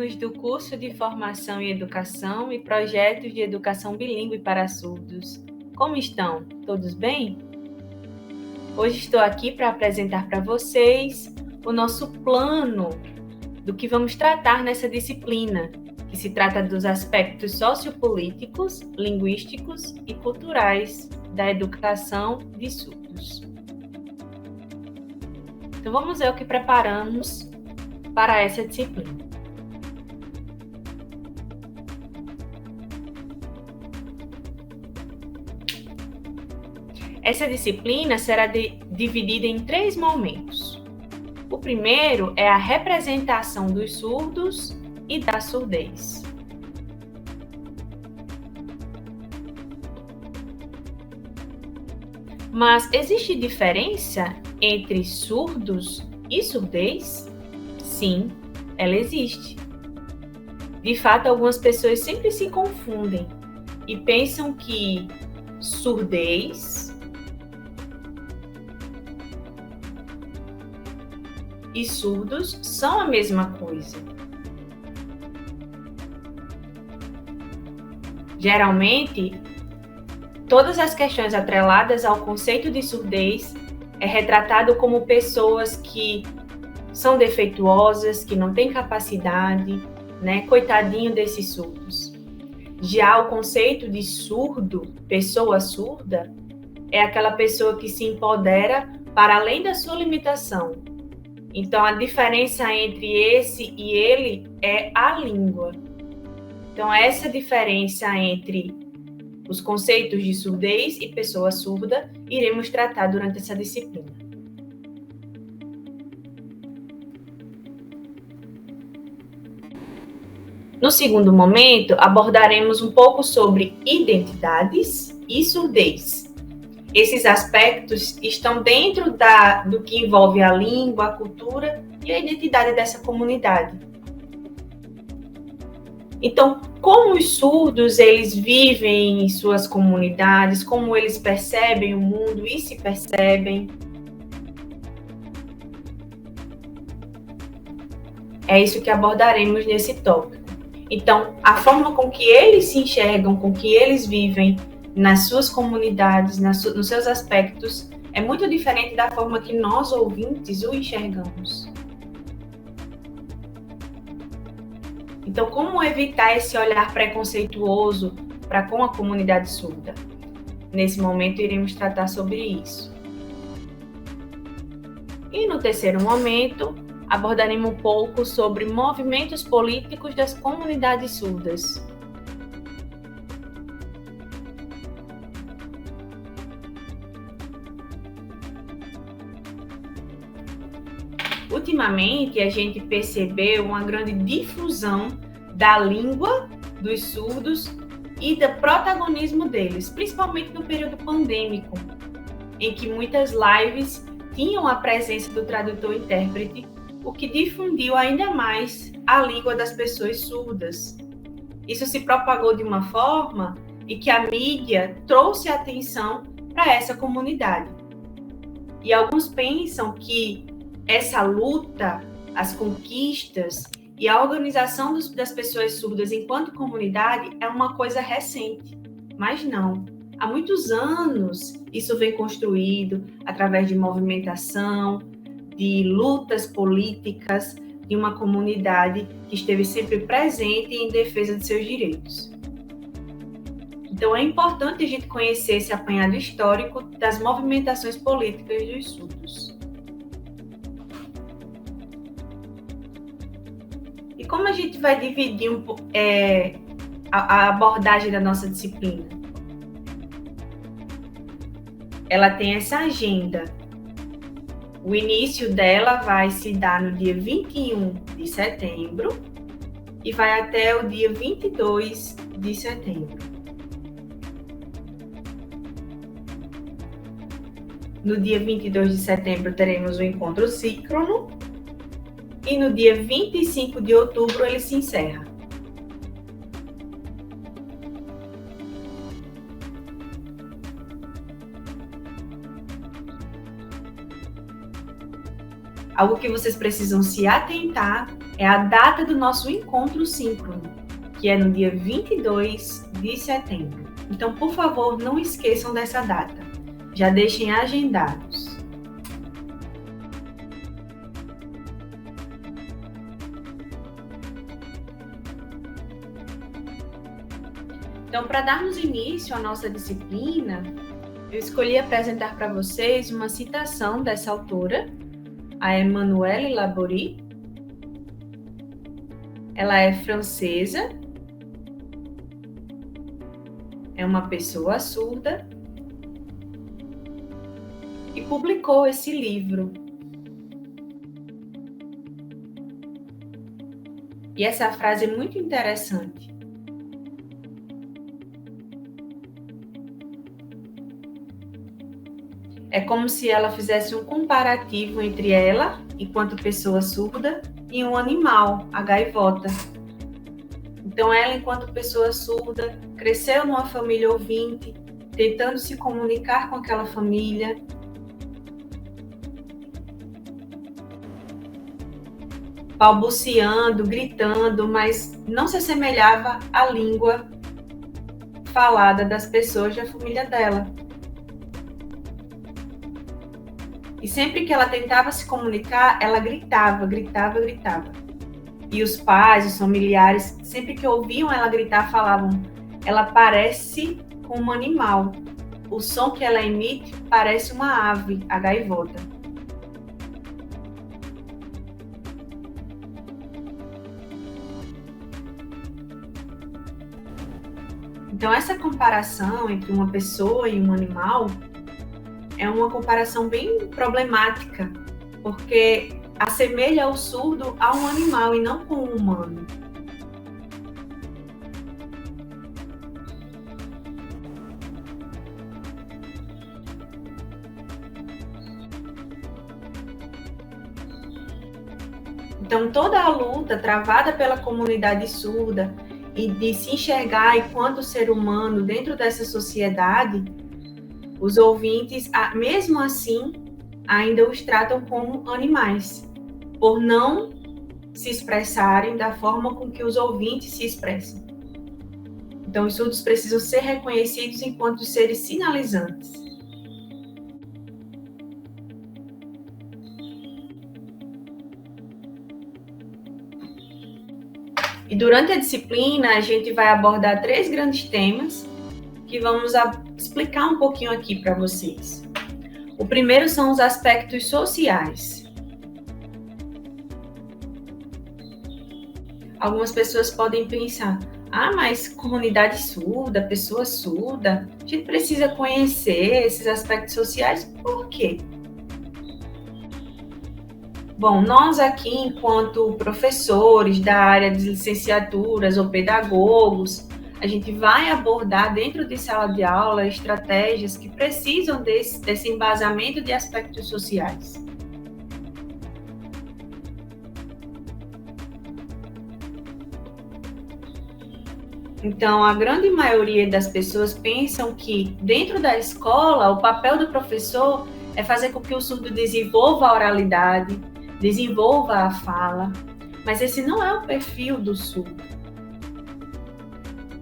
alunos do curso de Formação em Educação e Projetos de Educação Bilíngue para Surdos. Como estão? Todos bem? Hoje estou aqui para apresentar para vocês o nosso plano do que vamos tratar nessa disciplina, que se trata dos aspectos sociopolíticos, linguísticos e culturais da educação de surdos. Então vamos ver o que preparamos para essa disciplina. Essa disciplina será dividida em 3 momentos. O primeiro é a representação dos surdos e da surdez. Mas existe diferença entre surdos e surdez? Sim, ela existe. De fato, algumas pessoas sempre se confundem e pensam que surdez e surdos são a mesma coisa. Geralmente, todas as questões atreladas ao conceito de surdez é retratado como pessoas que são defeituosas, que não têm capacidade, né? Coitadinho desses surdos. Já o conceito de surdo, pessoa surda, é aquela pessoa que se empodera para além da sua limitação. Então, a diferença entre esse e ele é a língua. Então, essa diferença entre os conceitos de surdez e pessoa surda iremos tratar durante essa disciplina. No segundo momento, abordaremos um pouco sobre identidades e surdez. Esses aspectos estão dentro do que envolve a língua, a cultura e a identidade dessa comunidade. Então, como os surdos eles vivem em suas comunidades, como eles percebem o mundo e se percebem. É isso que abordaremos nesse tópico. Então, a forma com que eles se enxergam, com que eles vivem nas suas comunidades, nos seus aspectos, é muito diferente da forma que nós, ouvintes, o enxergamos. Então, como evitar esse olhar preconceituoso para com a comunidade surda? Nesse momento, iremos tratar sobre isso. E no terceiro momento, abordaremos um pouco sobre movimentos políticos das comunidades surdas. Ultimamente, a gente percebeu uma grande difusão da língua dos surdos e do protagonismo deles, principalmente no período pandêmico, em que muitas lives tinham a presença do tradutor-intérprete, o que difundiu ainda mais a língua das pessoas surdas. Isso se propagou de uma forma em que a mídia trouxe atenção para essa comunidade. E alguns pensam que essa luta, as conquistas e a organização das pessoas surdas enquanto comunidade é uma coisa recente, mas não. Há muitos anos isso vem construído através de movimentação, de lutas políticas de uma comunidade que esteve sempre presente em defesa de seus direitos. Então é importante a gente conhecer esse apanhado histórico das movimentações políticas dos surdos. E como a gente vai dividir a abordagem da nossa disciplina? Ela tem essa agenda. O início dela vai se dar no dia 21 de setembro e vai até o dia 22 de setembro. No dia 22 de setembro teremos o encontro síncrono e no dia 25 de outubro ele se encerra. Algo que vocês precisam se atentar é a data do nosso encontro síncrono, que é no dia 22 de setembro. Então, por favor, não esqueçam dessa data. Já deixem agendados. Então, para darmos início à nossa disciplina, eu escolhi apresentar para vocês uma citação dessa autora, a Emmanuelle Laborie. Ela é francesa, é uma pessoa surda e publicou esse livro. E essa frase é muito interessante. É como se ela fizesse um comparativo entre ela, enquanto pessoa surda, e um animal, a gaivota. Então, ela, enquanto pessoa surda, cresceu numa família ouvinte, tentando se comunicar com aquela família. Balbuciando, gritando, mas não se assemelhava à língua falada das pessoas da família dela. E sempre que ela tentava se comunicar, ela gritava. E os pais, os familiares, sempre que ouviam ela gritar, falavam: ela parece com um animal. O som que ela emite parece uma ave, a gaivota. Então, essa comparação entre uma pessoa e um animal é uma comparação bem problemática, porque assemelha o surdo a um animal e não com um humano. Então, toda a luta travada pela comunidade surda e de se enxergar enquanto ser humano dentro dessa sociedade, os ouvintes, mesmo assim, ainda os tratam como animais, por não se expressarem da forma com que os ouvintes se expressam. Então, os surdos precisam ser reconhecidos enquanto seres sinalizantes. E durante a disciplina, a gente vai abordar 3 grandes temas que vamos explicar um pouquinho aqui para vocês. O primeiro são os aspectos sociais. Algumas pessoas podem pensar: mas comunidade surda, pessoa surda, a gente precisa conhecer esses aspectos sociais. Por quê? Bom, nós aqui, enquanto professores da área de licenciaturas ou pedagogos, a gente vai abordar dentro de sala de aula estratégias que precisam desse embasamento de aspectos sociais. Então, a grande maioria das pessoas pensam que dentro da escola, o papel do professor é fazer com que o surdo desenvolva a oralidade, desenvolva a fala, mas esse não é o perfil do surdo.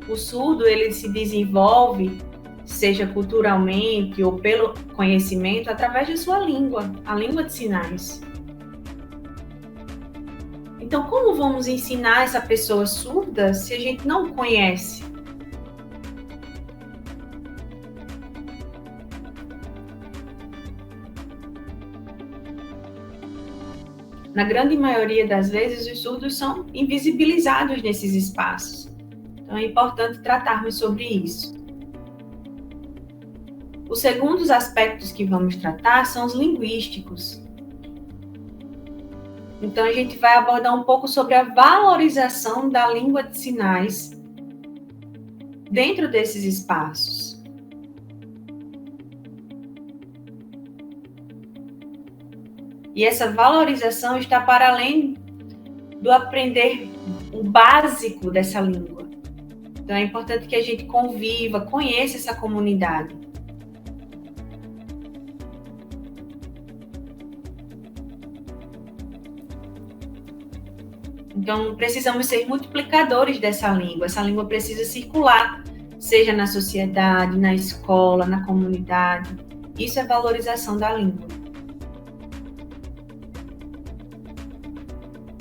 O surdo, ele se desenvolve, seja culturalmente ou pelo conhecimento, através de sua língua, a língua de sinais. Então, como vamos ensinar essa pessoa surda se a gente não conhece? Na grande maioria das vezes, os surdos são invisibilizados nesses espaços. Então, é importante tratarmos sobre isso. Os segundos aspectos que vamos tratar são os linguísticos. Então, a gente vai abordar um pouco sobre a valorização da língua de sinais dentro desses espaços. E essa valorização está para além do aprender o básico dessa língua. Então, é importante que a gente conviva, conheça essa comunidade. Então, precisamos ser multiplicadores dessa língua. Essa língua precisa circular, seja na sociedade, na escola, na comunidade. Isso é valorização da língua.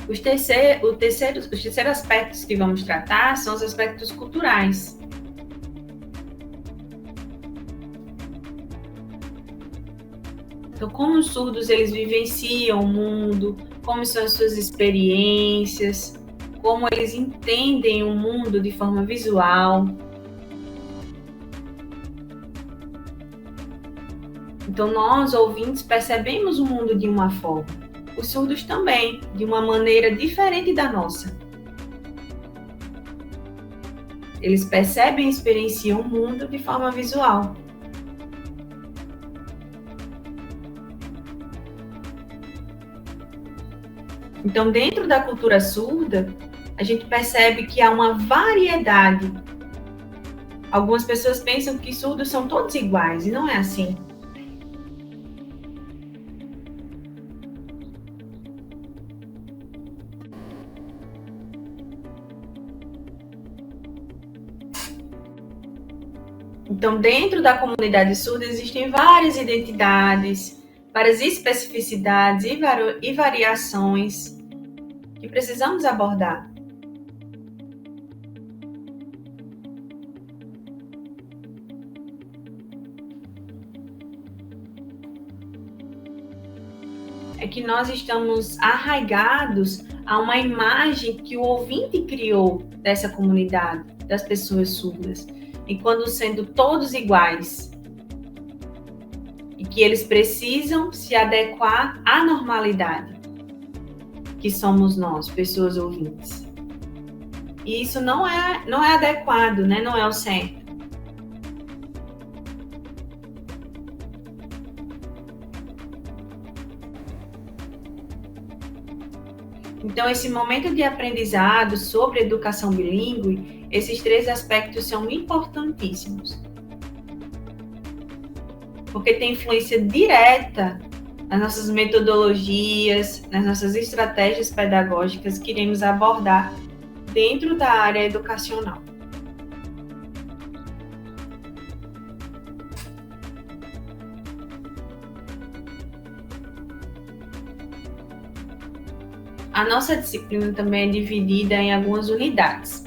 Os terceiros aspectos que vamos tratar são os aspectos culturais. Então, como os surdos eles vivenciam o mundo, como são as suas experiências, como eles entendem o mundo de forma visual. Então, nós, ouvintes, percebemos o mundo de uma forma. Os surdos também, de uma maneira diferente da nossa. Eles percebem e experienciam o mundo de forma visual. Então, dentro da cultura surda, a gente percebe que há uma variedade. Algumas pessoas pensam que surdos são todos iguais, e não é assim. Então, dentro da comunidade surda, existem várias identidades, várias especificidades e variações que precisamos abordar. É que nós estamos arraigados a uma imagem que o ouvinte criou dessa comunidade, das pessoas surdas, enquanto sendo todos iguais. E que eles precisam se adequar à normalidade, que somos nós, pessoas ouvintes. E isso não é adequado, né? Não é o certo. Então, esse momento de aprendizado sobre educação bilíngue, esses 3 aspectos são importantíssimos. Porque tem influência direta nas nossas metodologias, nas nossas estratégias pedagógicas que iremos abordar dentro da área educacional. A nossa disciplina também é dividida em algumas unidades.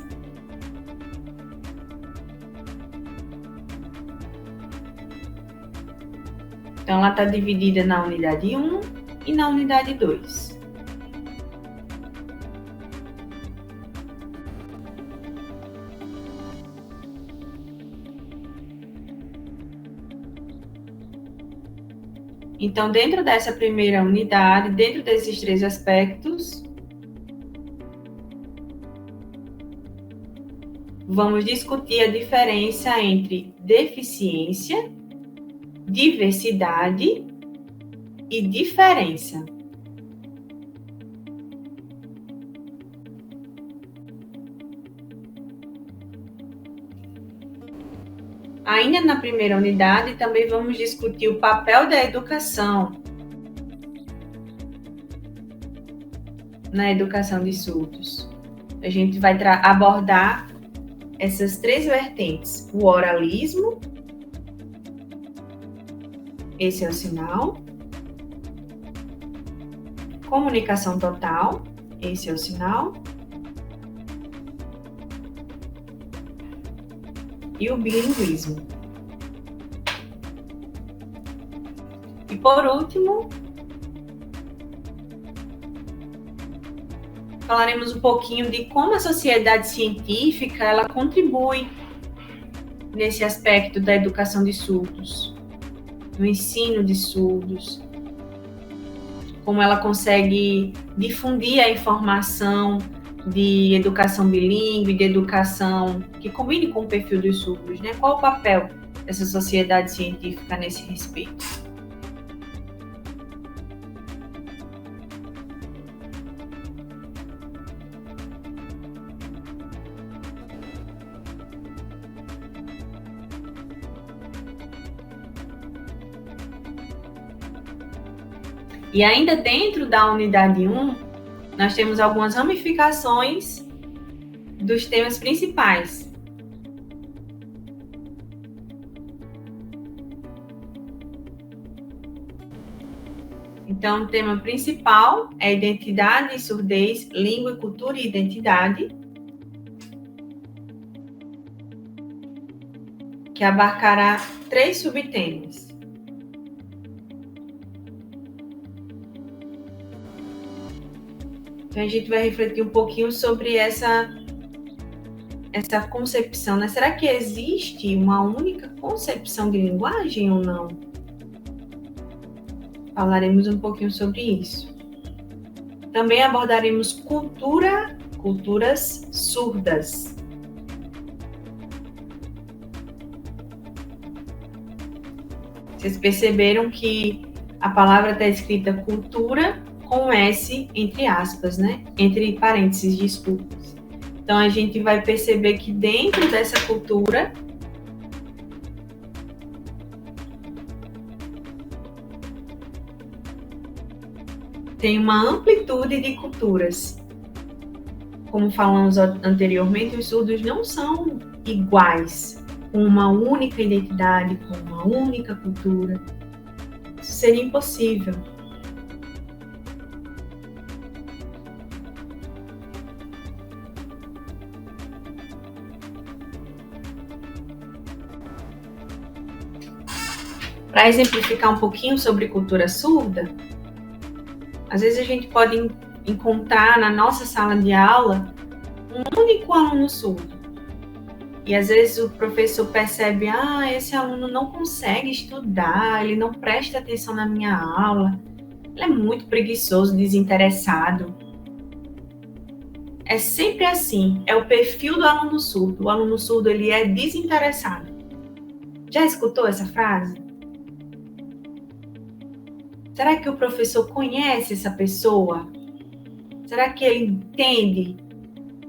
Então, ela está dividida na unidade 1 e na unidade 2. Então, dentro dessa primeira unidade, dentro desses 3 aspectos, vamos discutir a diferença entre deficiência, diversidade e diferença. Ainda na primeira unidade, também vamos discutir o papel da educação na educação de surdos. A gente vai abordar essas 3 vertentes: o oralismo, esse é o sinal, comunicação total, esse é o sinal, e o bilinguismo. E por último, falaremos um pouquinho de como a sociedade científica ela contribui nesse aspecto da educação de surdos, no ensino de surdos, como ela consegue difundir a informação de educação bilíngue, de educação que combine com o perfil dos surdos, né? Qual o papel dessa sociedade científica nesse respeito? E ainda dentro da unidade 1, nós temos algumas ramificações dos temas principais. Então, o tema principal é identidade e surdez, língua, cultura e identidade, que abarcará 3 subtemas. Então, a gente vai refletir um pouquinho sobre essa concepção, né? Será que existe uma única concepção de linguagem ou não? Falaremos um pouquinho sobre isso. Também abordaremos culturas surdas. Vocês perceberam que a palavra está escrita cultura com S entre aspas, né? Entre parênteses, desculpas. Então, a gente vai perceber que dentro dessa cultura tem uma amplitude de culturas. Como falamos anteriormente, os surdos não são iguais, com uma única identidade, com uma única cultura. Isso seria impossível. Para exemplificar um pouquinho sobre cultura surda, às vezes a gente pode encontrar na nossa sala de aula um único aluno surdo. E às vezes o professor percebe, esse aluno não consegue estudar, ele não presta atenção na minha aula, ele é muito preguiçoso, desinteressado. É sempre assim, é o perfil do aluno surdo. O aluno surdo, ele é desinteressado. Já escutou essa frase? Será que o professor conhece essa pessoa? Será que ele entende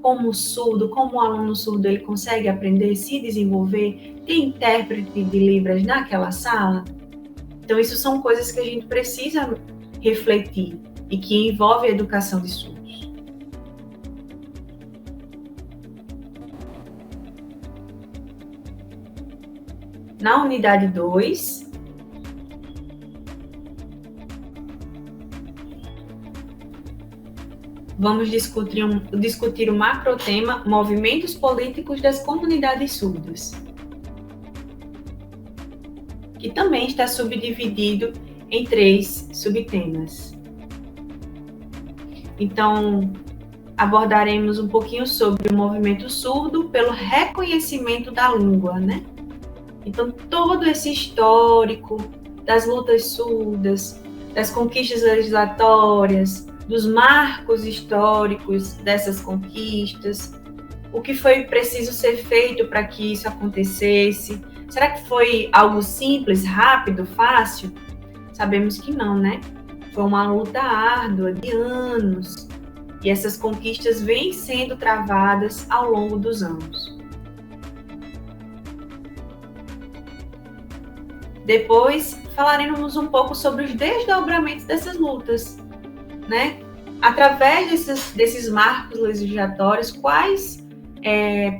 como surdo, como o aluno surdo ele consegue aprender, se desenvolver, ter intérprete de Libras naquela sala? Então, isso são coisas que a gente precisa refletir e que envolve a educação de surdos. Na unidade 2, vamos discutir o macrotema Movimentos Políticos das Comunidades Surdas, que também está subdividido em 3 subtemas. Então, abordaremos um pouquinho sobre o movimento surdo pelo reconhecimento da língua, né? Então, todo esse histórico das lutas surdas, das conquistas legislatórias, dos marcos históricos dessas conquistas, o que foi preciso ser feito para que isso acontecesse. Será que foi algo simples, rápido, fácil? Sabemos que não, né? Foi uma luta árdua de anos, e essas conquistas vêm sendo travadas ao longo dos anos. Depois, falaremos um pouco sobre os desdobramentos dessas lutas, né? Através desses marcos legislatórios, quais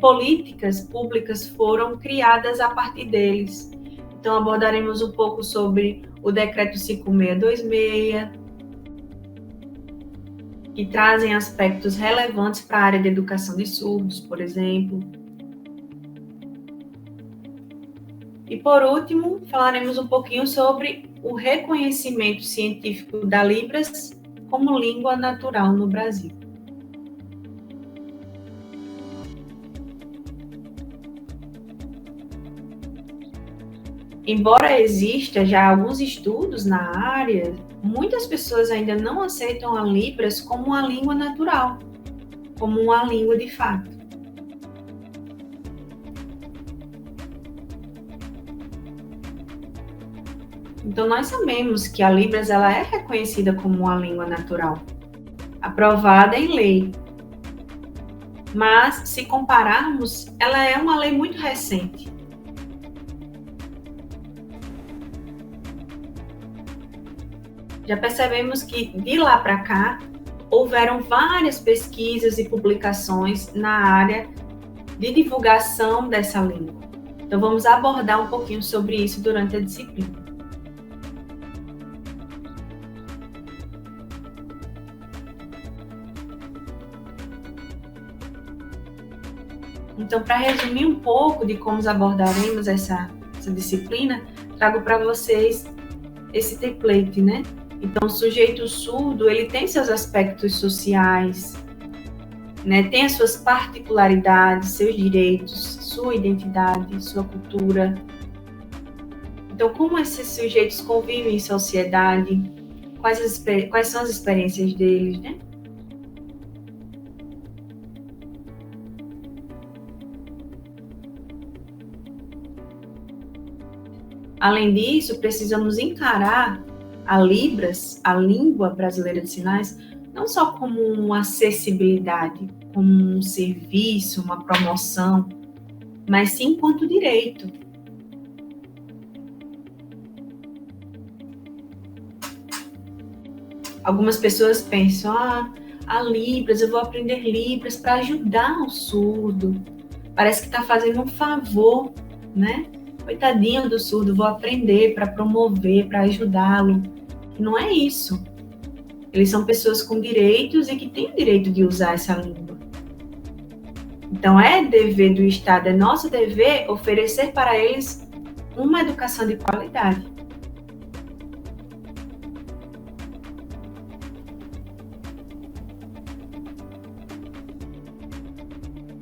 políticas públicas foram criadas a partir deles. Então, abordaremos um pouco sobre o Decreto 5626, que trazem aspectos relevantes para a área de educação de surdos, por exemplo. E, por último, falaremos um pouquinho sobre o reconhecimento científico da Libras como língua natural no Brasil. Embora exista já alguns estudos na área, muitas pessoas ainda não aceitam a Libras como uma língua natural, como uma língua de fato. Então, nós sabemos que a Libras ela é reconhecida como uma língua natural, aprovada em lei. Mas, se compararmos, ela é uma lei muito recente. Já percebemos que, de lá para cá, houveram várias pesquisas e publicações na área de divulgação dessa língua. Então, vamos abordar um pouquinho sobre isso durante a disciplina. Então, para resumir um pouco de como abordaremos essa disciplina, trago para vocês esse template, né? Então, o sujeito surdo, ele tem seus aspectos sociais, né? Tem as suas particularidades, seus direitos, sua identidade, sua cultura. Então, como esses sujeitos convivem em sociedade? Quais são as experiências deles, né? Além disso, precisamos encarar a Libras, a língua brasileira de sinais, não só como uma acessibilidade, como um serviço, uma promoção, mas sim enquanto direito. Algumas pessoas pensam, a Libras, eu vou aprender Libras para ajudar o surdo. Parece que está fazendo um favor, né? Coitadinho do surdo, vou aprender para promover, para ajudá-lo. Não é isso. Eles são pessoas com direitos e que têm o direito de usar essa língua. Então, é dever do Estado, é nosso dever oferecer para eles uma educação de qualidade.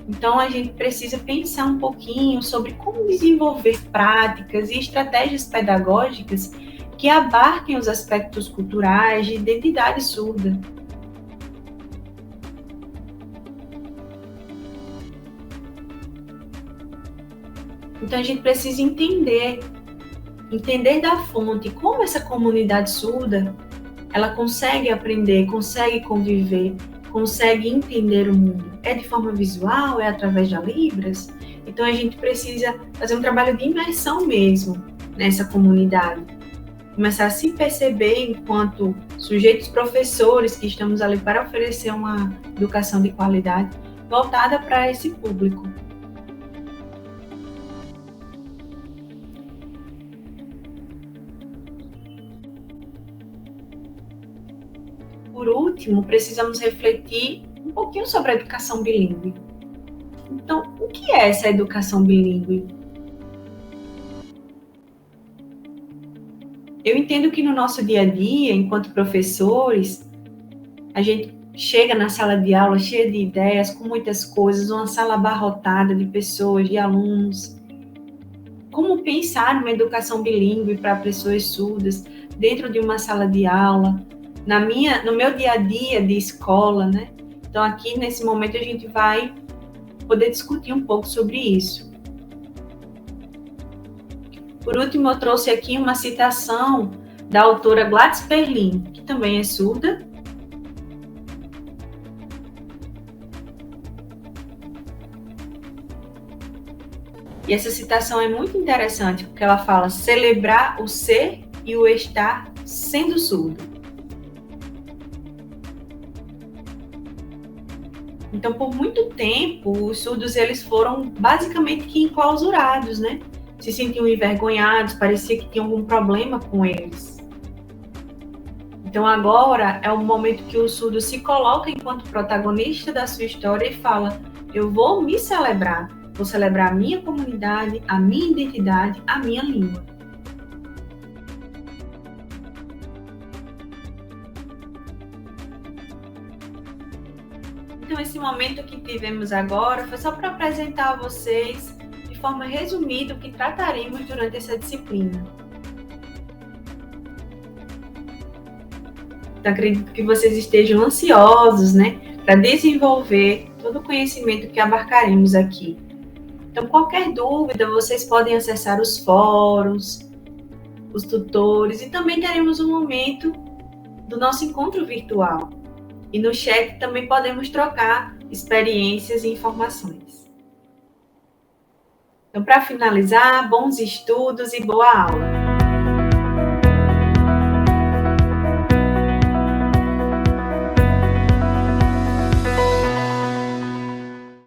Então, a gente precisa pensar um pouquinho sobre como desenvolver práticas e estratégias pedagógicas que abarquem os aspectos culturais de identidade surda. Então, a gente precisa entender da fonte, como essa comunidade surda, ela consegue aprender, consegue conviver, consegue entender o mundo. É de forma visual? É através de Libras? Então, a gente precisa fazer um trabalho de imersão mesmo nessa comunidade. Começar a se perceber enquanto sujeitos professores que estamos ali para oferecer uma educação de qualidade voltada para esse público. Por último, precisamos refletir um pouquinho sobre a educação bilíngue. Então, o que é essa educação bilíngue? Eu entendo que no nosso dia a dia, enquanto professores, a gente chega na sala de aula cheia de ideias, com muitas coisas, uma sala abarrotada de pessoas, de alunos. Como pensar numa educação bilíngue para pessoas surdas dentro de uma sala de aula? No meu dia a dia de escola, né? Então, aqui nesse momento, a gente vai poder discutir um pouco sobre isso. Por último, eu trouxe aqui uma citação da autora Gladys Perlin, que também é surda. E essa citação é muito interessante, porque ela fala celebrar o ser e o estar sendo surdo. Então, por muito tempo, os surdos eles foram basicamente que enclausurados, né? Se sentiam envergonhados, parecia que tinham algum problema com eles. Então, agora é o momento que o surdo se coloca enquanto protagonista da sua história e fala: eu vou me celebrar, vou celebrar a minha comunidade, a minha identidade, a minha língua. Então, esse momento que tivemos agora foi só para apresentar a vocês, de forma resumida, o que trataremos durante essa disciplina. Então, acredito que vocês estejam ansiosos, né, para desenvolver todo o conhecimento que abarcaremos aqui. Então, qualquer dúvida, vocês podem acessar os fóruns, os tutores, e também teremos um momento do nosso encontro virtual. E no chat também podemos trocar experiências e informações. Então, para finalizar, bons estudos e boa aula!